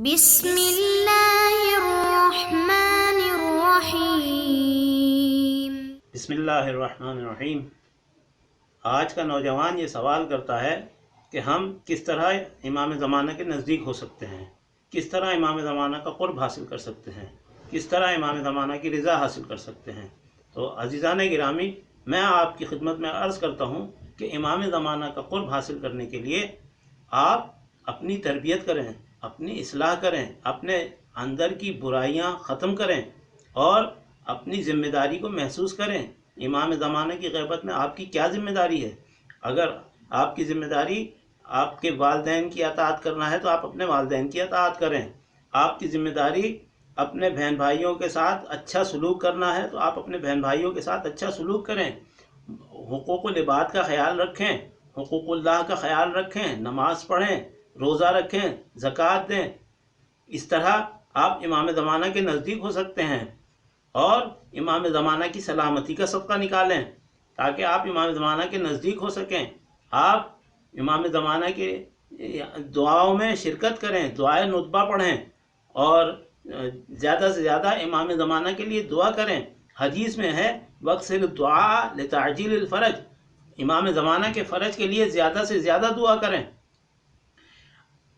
بسم اللہ الرحمن الرحیم۔ بسم اللہ الرحمن الرحیم۔ آج کا نوجوان یہ سوال کرتا ہے کہ ہم کس طرح امام زمانہ کے نزدیک ہو سکتے ہیں، کس طرح امام زمانہ کا قرب حاصل کر سکتے ہیں، کس طرح امام زمانہ کی رضا حاصل کر سکتے ہیں۔ تو عزیزان گرامی، میں آپ کی خدمت میں عرض کرتا ہوں کہ امام زمانہ کا قرب حاصل کرنے کے لیے آپ اپنی تربیت کریں، اپنی اصلاح کریں، اپنے اندر کی برائیاں ختم کریں اور اپنی ذمہ داری کو محسوس کریں۔ امام زمانہ کی غیبت میں آپ کی کیا ذمہ داری ہے؟ اگر آپ کی ذمہ داری آپ کے والدین کی اطاعت کرنا ہے تو آپ اپنے والدین کی اطاعت کریں۔ آپ کی ذمہ داری اپنے بہن بھائیوں کے ساتھ اچھا سلوک کرنا ہے تو آپ اپنے بہن بھائیوں کے ساتھ اچھا سلوک کریں۔ حقوق العباد کا خیال رکھیں، حقوق اللہ کا خیال رکھیں، نماز پڑھیں، روزہ رکھیں، زکوٰۃ دیں۔ اس طرح آپ امام زمانہ کے نزدیک ہو سکتے ہیں اور امام زمانہ کی سلامتی کا صدقہ نکالیں تاکہ آپ امام زمانہ کے نزدیک ہو سکیں۔ آپ امام زمانہ کے دعاؤں میں شرکت کریں، دعائے ندبہ پڑھیں اور زیادہ سے زیادہ امام زمانہ کے لیے دعا کریں۔ حدیث میں ہے وَأَكْثِرِ الدُّعَاءَ لِتَعْجِيلِ الْفَرَجِ، امام زمانہ کے فرج کے لیے زیادہ سے زیادہ دعا کریں۔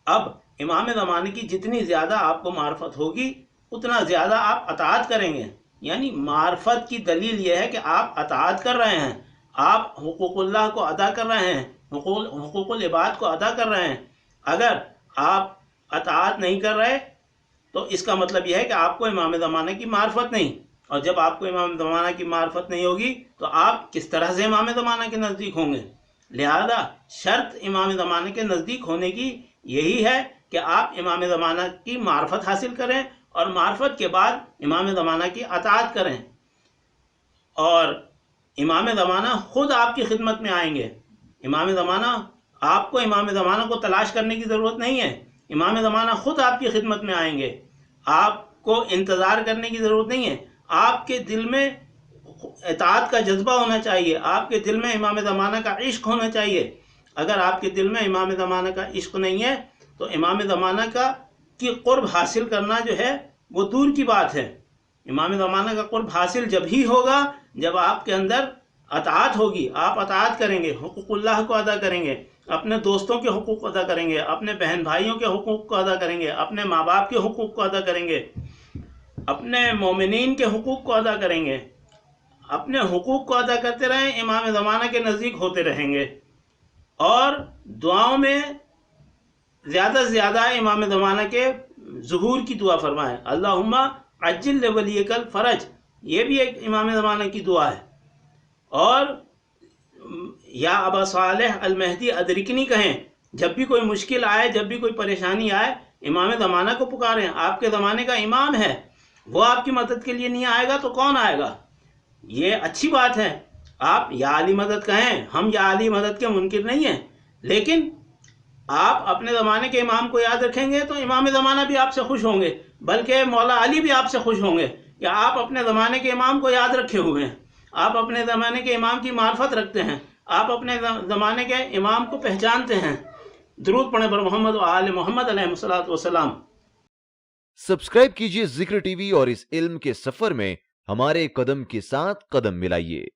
اب امام زمانے کی جتنی زیادہ آپ کو معرفت ہوگی اتنا زیادہ آپ اطاعت کریں گے۔ یعنی معرفت کی دلیل یہ ہے کہ آپ اطاعت کر رہے ہیں، آپ حقوق اللہ کو ادا کر رہے ہیں، حقوق العباد کو ادا کر رہے ہیں۔ اگر آپ اطاعت نہیں کر رہے تو اس کا مطلب یہ ہے کہ آپ کو امام زمانہ کی معرفت نہیں، اور جب آپ کو امام زمانہ کی معرفت نہیں ہوگی تو آپ کس طرح سے امام زمانہ کے نزدیک ہوں گے؟ لہذا شرط امام زمانہ کے نزدیک ہونے کی یہی ہے کہ آپ امام زمانہ کی معرفت حاصل کریں اور معرفت کے بعد امام زمانہ کی اطاعت کریں، اور امام زمانہ خود آپ کی خدمت میں آئیں گے۔ امام زمانہ آپ کو امام زمانہ کو تلاش کرنے کی ضرورت نہیں ہے، امام زمانہ خود آپ کی خدمت میں آئیں گے۔ آپ کو انتظار کرنے کی ضرورت نہیں ہے، آپ کے دل میں اطاعت کا جذبہ ہونا چاہیے، آپ کے دل میں امام زمانہ کا عشق ہونا چاہیے۔ اگر آپ کے دل میں امام زمانہ کا عشق نہیں ہے تو امام زمانہ کی قرب حاصل کرنا جو ہے وہ دور کی بات ہے۔ امام زمانہ کا قرب حاصل جب ہی ہوگا جب آپ کے اندر اطاعت ہوگی، آپ اطاعت کریں گے، حقوق اللہ کو ادا کریں گے، اپنے دوستوں کے حقوق کو ادا کریں گے، اپنے بہن بھائیوں کے حقوق کو ادا کریں گے، اپنے ماں باپ کے حقوق کو ادا کریں گے، اپنے مومنین کے حقوق کو ادا کریں گے۔ اپنے حقوق کو ادا کرتے رہیں، امام زمانہ کے نزدیک ہوتے رہیں گے، اور دعاؤں میں زیادہ سے زیادہ امام زمانہ کے ظہور کی دعا فرمائیں۔ اللہم عجل لولیک الفرج، یہ بھی ایک امام زمانہ کی دعا ہے۔ اور یا ابا صالح المہدی ادرکنی کہیں، جب بھی کوئی مشکل آئے، جب بھی کوئی پریشانی آئے، امام زمانہ کو پکاریں۔ آپ کے زمانے کا امام ہے، وہ آپ کی مدد کے لیے نہیں آئے گا تو کون آئے گا؟ یہ اچھی بات ہے، آپ یا علی مدد کہیں، ہم یا علی مدد کے منکر نہیں ہیں، لیکن آپ اپنے زمانے کے امام کو یاد رکھیں گے تو امام زمانہ بھی آپ سے خوش ہوں گے، بلکہ مولا علی بھی آپ سے خوش ہوں گے کہ آپ اپنے زمانے کے امام کو یاد رکھے ہوئے ہیں، آپ اپنے زمانے کے امام کی معرفت رکھتے ہیں، آپ اپنے زمانے کے امام کو پہچانتے ہیں۔ درود پڑھیں پر محمد و آل محمد علیہ الصلوۃ والسلام۔ سبسکرائب کیجئے ذکر ٹی وی اور اس علم کے سفر میں ہمارے قدم کے ساتھ قدم ملائیے۔